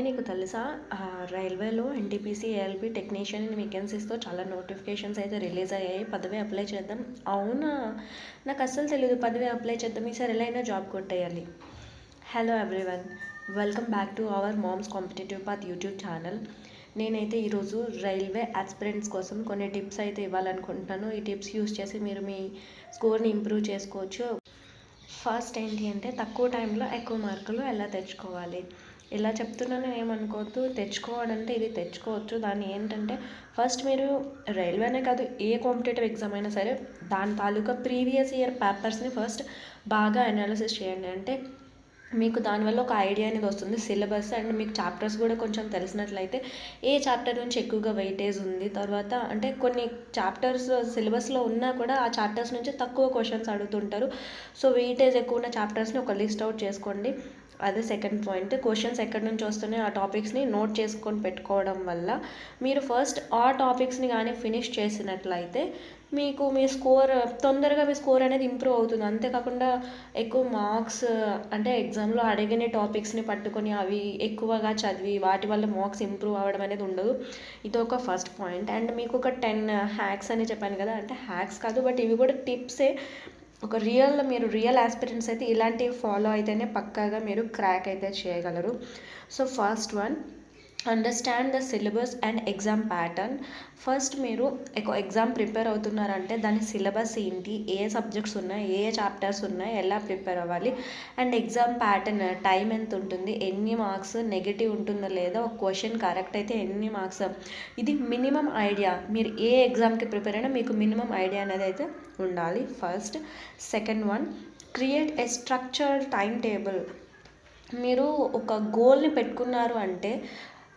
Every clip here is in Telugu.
నీకు తెలుసా రైల్వేలో ఎన్టీపీసీ ఏఎల్పీ టెక్నీషియన్ వేకెన్సీస్తో చాలా నోటిఫికేషన్స్ అయితే రిలీజ్ అయ్యాయి. పదవి అప్లై చేద్దాం. అవునా, నాకు అస్సలు తెలియదు. పదవి అప్లై చేద్దాం, ఈసారి ఎలా అయినా జాబ్ కొట్టేయాలి. Hello everyone, welcome back to our moms competitive path YouTube channel. నేనైతే ఈరోజు రైల్వే ఆస్పిరెంట్స్ కోసం కొన్ని టిప్స్ అయితే ఇవ్వాలనుకుంటున్నాను. ఈ టిప్స్ యూస్ చేసి మీరు మీ స్కోర్ని ఇంప్రూవ్ చేసుకోవచ్చు. ఫస్ట్ ఏంటి అంటే, తక్కువ టైంలో ఎక్కువ మార్కులు ఎలా తెచ్చుకోవాలి. ఇలా చెప్తున్నాను ఏమనుకోవద్దు. తెచ్చుకోవాలంటే ఇది తెచ్చుకోవచ్చు. దాన్ని ఏంటంటే, ఫస్ట్ మీరు రైల్వేనే కాదు, ఏ కాంపిటేటివ్ ఎగ్జామ్ అయినా సరే దాని తాలూకా ప్రీవియస్ ఇయర్ పేపర్స్ని ఫస్ట్ బాగా అనాలిసిస్ చేయండి. అంటే మీకు దానివల్ల ఒక ఐడియా అనేది వస్తుంది. సిలబస్ అండ్ మీకు చాప్టర్స్ కూడా కొంచెం తెలిసినట్లయితే ఏ చాప్టర్ నుంచి ఎక్కువగా వెయిటేజ్ ఉంది, తర్వాత అంటే కొన్ని చాప్టర్స్ సిలబస్లో ఉన్నా కూడా ఆ చాప్టర్స్ నుంచి తక్కువ క్వశ్చన్స్ అడుగుతుంటారు. సో వెయిటేజ్ ఎక్కువ ఉన్న చాప్టర్స్ని ఒక లిస్ట్ అవుట్ చేసుకోండి. అదే సెకండ్ పాయింట్. క్వశ్చన్స్ ఎక్కడి నుంచి వస్తున్నాయో ఆ టాపిక్స్ని నోట్ చేసుకొని పెట్టుకోవడం వల్ల మీరు ఫస్ట్ ఆ టాపిక్స్ని కానీ ఫినిష్ చేసినట్లయితే మీకు మీ స్కోర్ తొందరగా మీ స్కోర్ అనేది ఇంప్రూవ్ అవుతుంది. అంతేకాకుండా ఎక్కువ మార్క్స్ అంటే ఎగ్జామ్లో అడిగిన టాపిక్స్ని పట్టుకొని అవి ఎక్కువగా చదివి వాటి వల్ల మార్క్స్ ఇంప్రూవ్ అవ్వడం అనేది ఉండదు. ఇది ఒక ఫస్ట్ పాయింట్. అండ్ మీకు ఒక 10 హ్యాక్స్ అని చెప్పాను కదా, అంటే హ్యాక్స్ కాదు బట్ ఇవి కూడా టిప్సే. మీరు రియల్ ఆస్పిరెంట్స్ అయితే ఇలాంటివి ఫాలో అయితేనే పక్కాగా మీరు క్రాక్ అయితే చేయగలరు. So first one, understand the syllabus and exam pattern. First మీరు ఎగ్జామ్ ప్రిపేర్ అవుతున్నారంటే దాని సిలబస్ ఏంటి, ఏ సబ్జెక్ట్స్ ఉన్నాయి, ఏ చాప్టర్స్ ఉన్నాయి, ఎలా ప్రిపేర్ అవ్వాలి, అండ్ ఎగ్జామ్ ప్యాటర్న్, టైం ఎంత ఉంటుంది, ఎన్ని మార్క్స్, నెగిటివ్ ఉంటుందో లేదా, ఒక క్వశ్చన్ కరెక్ట్ అయితే ఎన్ని మార్క్స్. ఇది మినిమం ఐడియా. మీరు ఏ ఎగ్జామ్కి ప్రిపేర్ అయినా మీకు మినిమం ఐడియా అనేది అయితే ఉండాలి first. Second one, create a structured time table. మీరు ఒక గోల్ని పెట్టుకున్నారు అంటే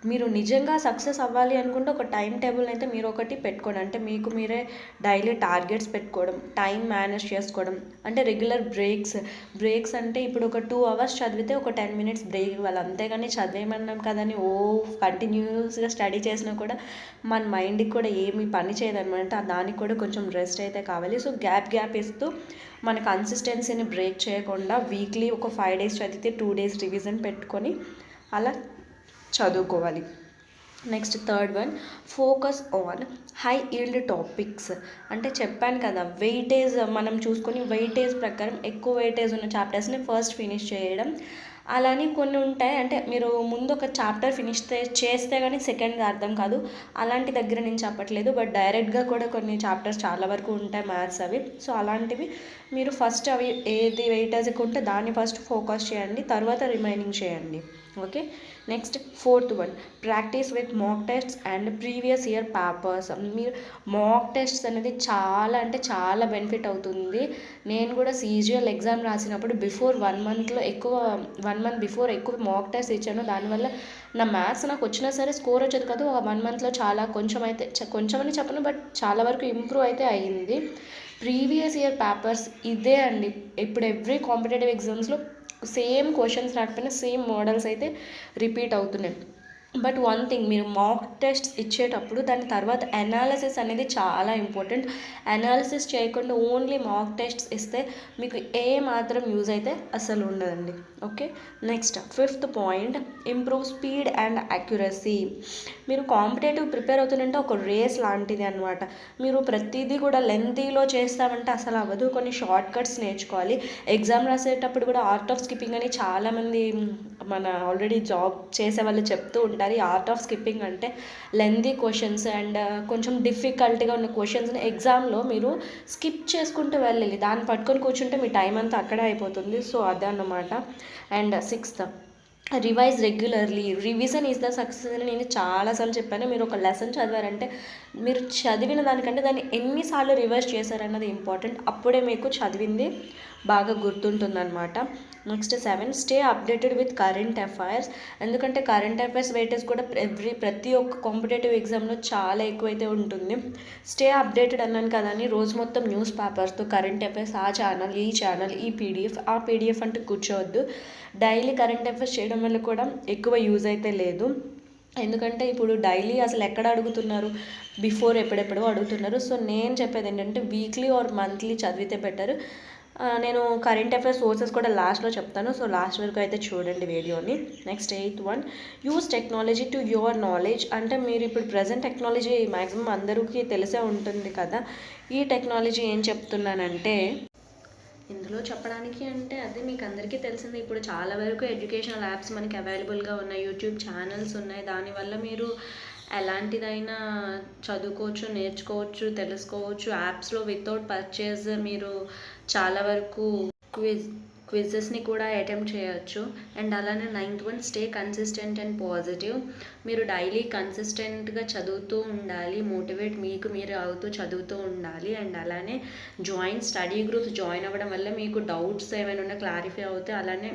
మీరు నిజంగా సక్సెస్ అవ్వాలి అనుకుంటే ఒక టైం టేబుల్ అయితే మీరు ఒకటి పెట్టుకోండి. అంటే మీకు మీరే డైలీ టార్గెట్స్ పెట్టుకోవడం, టైం మేనేజ్ చేసుకోవడం, అంటే రెగ్యులర్ బ్రేక్స్ అంటే ఇప్పుడు ఒక 2 hours చదివితే ఒక 10 minutes బ్రేక్ ఇవ్వాలి. అంతేగాని చదివేయమన్నాం కదని కంటిన్యూస్గా స్టడీ చేసినా కూడా మన మైండ్కి కూడా ఏమి పని చేయదనమాట. దానికి కూడా కొంచెం రెస్ట్ అయితే కావాలి. సో గ్యాప్ ఇస్తూ మన కన్సిస్టెన్సీని బ్రేక్ చేయకుండా వీక్లీ ఒక 5 days చదివితే 2 days రివిజన్ పెట్టుకొని అలా చదువుకోవాలి. Next third one, focus on high yield topics. అంటే చెప్పాను కదా, వెయిటేజ్ మనం చూసుకొని వెయిటేజ్ ప్రకారం ఎక్కువ వెయిటేజ్ ఉన్న చాప్టర్స్ని ఫస్ట్ ఫినిష్ చేయడం. అలానే కొన్ని ఉంటాయి, అంటే మీరు ముందు ఒక చాప్టర్ ఫినిష్ చేస్తే కానీ సెకండ్గా అర్థం కాదు. అలాంటి దగ్గర నేను చెప్పట్లేదు, బట్ డైరెక్ట్గా కూడా కొన్ని చాప్టర్స్ చాలా వరకు ఉంటాయి మ్యాథ్స్ అవి. సో అలాంటివి మీరు ఫస్ట్ అవి ఏది వెయిటేజ్ ఎక్కువ ఉంటే దాన్ని ఫస్ట్ ఫోకస్ చేయండి, తర్వాత రిమైనింగ్ చేయండి. Okay. Next fourth one, practice with mock tests and previous year papers. మీరు మాక్ టెస్ట్స్ అనేది చాలా అంటే చాలా బెనిఫిట్ అవుతుంది. నేను కూడా సీజీఎల్ ఎగ్జామ్ రాసినప్పుడు బిఫోర్ 1 month బిఫోర్ ఎక్కువ మాక్ టెస్ట్ ఇచ్చాను. దానివల్ల నా మ్యాథ్స్ నాకు వచ్చినా సరే స్కోర్ వచ్చేది కాదు. 1 monthలో చాలా కొంచెం అని చెప్పను, బట్ చాలా వరకు ఇంప్రూవ్ అయితే అయ్యింది. ప్రీవియస్ ఇయర్ పేపర్స్ ఇదే అండి. ఇప్పుడు ఎవ్రీ కాంపిటేటివ్ ఎగ్జామ్స్లో సేమ్ క్వశ్చన్స్ రాకపోయినా సేమ్ మోడల్స్ అయితే రిపీట్ అవుతున్నాయి. బట్ వన్ థింగ్, మీరు మాక్ టెస్ట్స్ ఇచ్చేటప్పుడు దాని తర్వాత అనాలిసిస్ అనేది చాలా ఇంపార్టెంట్. అనాలిసిస్ చేయకుండా ఓన్లీ మాక్ టెస్ట్స్ ఇస్తే మీకు ఏ మాత్రం యూజ్ అయితే అసలు ఉండదండి. Okay. Next fifth point, improve speed and accuracy. మీరు కాంపిటేటివ్ ప్రిపేర్ అవుతుందంటే ఒక రేస్ లాంటిది అనమాట. మీరు ప్రతిదీ కూడా లెంతీలో చేస్తామంటే అసలు అవ్వదు. కొన్ని షార్ట్ కట్స్ నేర్చుకోవాలి. ఎగ్జామ్ రాసేటప్పుడు కూడా ఆర్ట్ ఆఫ్ స్కిప్పింగ్ అని చాలామంది మన ఆల్రెడీ జాబ్ చేసే వాళ్ళు చెప్తూ ఉంటారు. ఈ ఆర్ట్ ఆఫ్ స్కిప్పింగ్ అంటే లెంతీ క్వశ్చన్స్ అండ్ కొంచెం డిఫికల్ట్గా ఉన్న క్వశ్చన్స్ని ఎగ్జామ్లో మీరు స్కిప్ చేసుకుంటూ వెళ్ళాలి. దాన్ని పట్టుకొని కూర్చుంటే మీ టైం అంతా అక్కడే అయిపోతుంది. సో అదన్నమాట. And sixth, revise regularly. Revision is the success అని నేను చాలాసార్లు చెప్పాను. మీరు ఒక లెసన్ చదివారంటే మీరు చదివిన దానికంటే దాన్ని ఎన్నిసార్లు రివైజ్ చేశారన్నది ఇంపార్టెంట్. అప్పుడే మీకు చదివింది బాగా గుర్తుంటుందన్నమాట. Next 7, stay updated with current affairs. ఎందుకంటే కరెంట్ అఫైర్స్ వెయిటేజ్ కూడా ప్రతి ఒక్క కాంపిటేటివ్ ఎగ్జామ్లో చాలా ఎక్కువైతే ఉంటుంది. స్టే అప్డేటెడ్ అన్నాను కదా అని రోజు మొత్తం న్యూస్ పేపర్స్తో కరెంట్ అఫైర్స్ ఆ ఛానల్ ఈ పీడిఎఫ్ ఆ పీడిఎఫ్ అంటూ కూర్చోవద్దు. డైలీ కరెంట్ అఫైర్స్ చేయడం వల్ల కూడా ఎక్కువ యూజ్ అయితే లేదు. ఎందుకంటే ఇప్పుడు డైలీ అసలు ఎక్కడ అడుగుతున్నారు, బిఫోర్ ఎప్పుడెప్పుడో అడుగుతున్నారు. సో నేను చెప్పేది ఏంటంటే వీక్లీ ఆర్ మంత్లీ చదివితే బెటర్. నేను కరెంట్ అఫైర్స్ సోర్సెస్ కూడా లాస్ట్లో చెప్తాను. సో లాస్ట్ వరకు అయితే చూడండి వీడియోని. Next 8th one, use technology to your knowledge. అంటే మీరు ఇప్పుడు ప్రజెంట్ టెక్నాలజీ మ్యాక్సిమం అందరికీ తెలిసే ఉంటుంది కదా. ఈ టెక్నాలజీ ఏం చెప్తున్నానంటే, ఇందులో చెప్పడానికి అంటే అదే మీకు అందరికీ తెలిసింది. ఇప్పుడు చాలా వరకు ఎడ్యుకేషనల్ యాప్స్ మనకి అవైలబుల్గా ఉన్నాయి, యూట్యూబ్ ఛానల్స్ ఉన్నాయి. దానివల్ల మీరు ఎలాంటిదైనా చదువుకోవచ్చు, నేర్చుకోవచ్చు, తెలుసుకోవచ్చు. యాప్స్లో వితౌట్ పర్చేజ్ మీరు చాలా వరకు క్విజెస్ని కూడా అటెంప్ట్ చేయొచ్చు. అండ్ అలానే 9th one, stay consistent and positive. మీరు డైలీ కన్సిస్టెంట్గా చదువుతూ ఉండాలి, మోటివేట్ మీకు మీరు అవుతూ చదువుతూ ఉండాలి. అండ్ అలానే స్టడీ గ్రూప్స్ జాయిన్ అవ్వడం వల్ల మీకు డౌట్స్ ఏమైనా ఉన్నా క్లారిఫై అవుతాయి. అలానే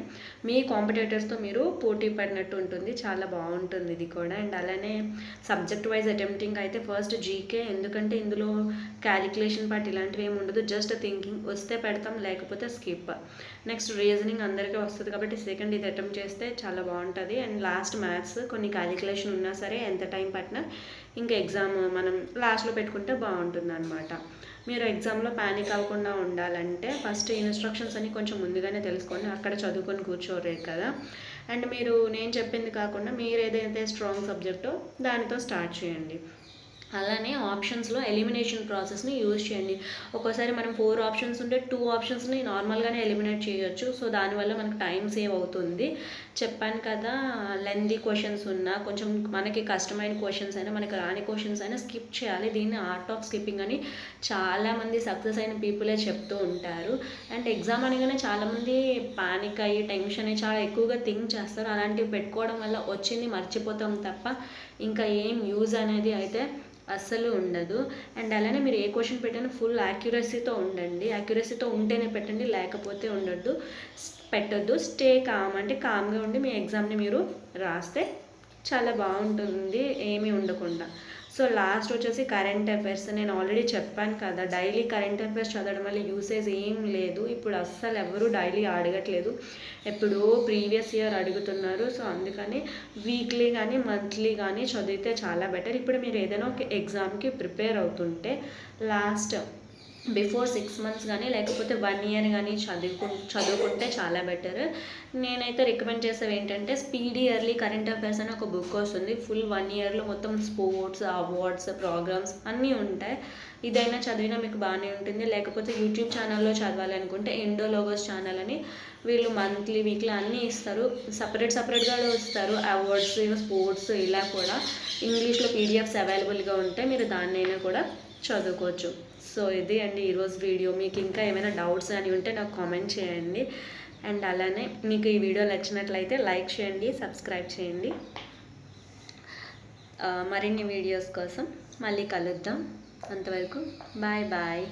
మీ కాంపిటేటర్స్తో మీరు పోటీ పడినట్టు ఉంటుంది, చాలా బాగుంటుంది ఇది కూడా. అండ్ అలానే సబ్జెక్ట్ వైజ్ అటెంప్టింగ్ అయితే ఫస్ట్ జీకే, ఎందుకంటే ఇందులో క్యాలిక్యులేషన్ పార్ట్ ఇలాంటివి ఏమి ఉండదు, జస్ట్ థింకింగ్. వస్తే పెడతాం, లేకపోతే స్కిప్. నెక్స్ట్ రీజనింగ్ అందరికీ వస్తుంది కాబట్టి సెకండ్ ఇది అటెంప్ట్ చేస్తే చాలా బాగుంటుంది. అండ్ లాస్ట్ మ్యాథ్స్, కొన్ని క్యాలిక్యులేషన్ ఉన్నా సరే ఎంత టైం పట్టినా ఇంకా ఎగ్జామ్ మనం లాస్ట్లో పెట్టుకుంటే బాగుంటుంది అనమాట. మీరు ఎగ్జామ్లో ప్యానిక్ అవ్వకుండా ఉండాలంటే ఫస్ట్ ఇన్స్ట్రక్షన్స్ అని కొంచెం ముందుగానే తెలుసుకోండి, అక్కడ చదువుకొని కూర్చోరే కదా. అండ్ మీరు నేను చెప్పింది కాకుండా మీరు ఏదైతే స్ట్రాంగ్ సబ్జెక్టో దానితో స్టార్ట్ చేయండి. అలానే ఆప్షన్స్లో ఎలిమినేషన్ ప్రాసెస్ని యూజ్ చేయండి. ఒక్కోసారి మనం 4 ఆప్షన్స్ ఉంటే 2 ఆప్షన్స్ని నార్మల్గానే ఎలిమినేట్ చేయొచ్చు. సో దానివల్ల మనకు టైం సేవ్ అవుతుంది. చెప్పాను కదా, లెందీ క్వశ్చన్స్ ఉన్నా, కొంచెం మనకి కష్టమైన క్వశ్చన్స్ అయినా, మనకి రాని క్వశ్చన్స్ అయినా స్కిప్ చేయాలి. దీన్ని ఆర్ట్ ఆఫ్ స్కిప్పింగ్ అని చాలామంది సక్సెస్ అయిన పీపులే చెప్తూ ఉంటారు. అండ్ ఎగ్జామ్ అనగానే చాలామంది పానిక్ అయ్యి టెన్షన్ అయ్యి చాలా ఎక్కువగా థింక్ చేస్తారు. అలాంటివి పెట్టుకోవడం వల్ల వచ్చింది మర్చిపోతాం తప్ప ఇంకా ఏం యూజ్ అనేది అయితే అస్సలు ఉండదు. అండ్ అలానే మీరు ఏ క్వశ్చన్ పెట్టినా ఫుల్ యాక్యురసీతో ఉండండి. యాక్యురసీతో ఉంటేనే పెట్టండి, లేకపోతే పెట్టొద్దు. స్టే కామ్, అంటే కామ్గా ఉండి మీ ఎగ్జామ్ని మీరు రాస్తే చాలా బాగుంటుంది, ఏమీ ఉండకుండా. సో లాస్ట్ వచ్చేసి కరెంట్ అఫైర్స్. నేను ఆల్రెడీ చెప్పాను కదా, డైలీ కరెంట్ అఫైర్స్ చదవడం వల్ల యూసేజ్ ఏం లేదు. ఇప్పుడు అస్సలు ఎవరు డైలీ అడగట్లేదు, ఎప్పుడో ప్రీవియస్ ఇయర్ అడుగుతున్నారు. సో అందుకని వీక్లీ కానీ మంత్లీ కానీ చదివితే చాలా బెటర్. ఇప్పుడు మీరు ఏదైనా ఒక ఎగ్జామ్కి ప్రిపేర్ అవుతుంటే లాస్ట్ బిఫోర్ 6 months కానీ లేకపోతే 1 year కానీ చదువుకుంటే చాలా బెటర్. నేనైతే రికమెండ్ చేసేవి ఏంటంటే స్పీడీ ఎర్లీ కరెంట్ అఫైర్స్ అని ఒక బుక్ వస్తుంది. ఫుల్ 1 yearలో మొత్తం స్పోర్ట్స్, అవార్డ్స్, ప్రోగ్రామ్స్ అన్నీ ఉంటాయి. ఇదైనా చదివినా మీకు బాగానే ఉంటుంది. లేకపోతే యూట్యూబ్ ఛానల్లో చదవాలనుకుంటే ఇండోలోగోస్ ఛానల్ అని, వీళ్ళు మంత్లీ వీక్లీ అన్నీ ఇస్తారు, సపరేట్గా ఇస్తారు. అవార్డ్స్, స్పోర్ట్స్ ఇలా కూడా ఇంగ్లీష్లో పీడిఎఫ్స్ అవైలబుల్గా ఉంటాయి, మీరు దాన్నైనా కూడా చదువుకోవచ్చు. సో ఇది అండి ఈరోజు వీడియో. మీకు ఇంకా ఏమైనా డౌట్స్ అని ఉంటే నాకు కామెంట్ చేయండి. అండ్ అలానే మీకు ఈ వీడియో నచ్చినట్లయితే లైక్ చేయండి, సబ్స్క్రైబ్ చేయండి. మరిన్ని వీడియోస్ కోసం మళ్ళీ కలుద్దాం. అంతవరకు బాయ్ బాయ్.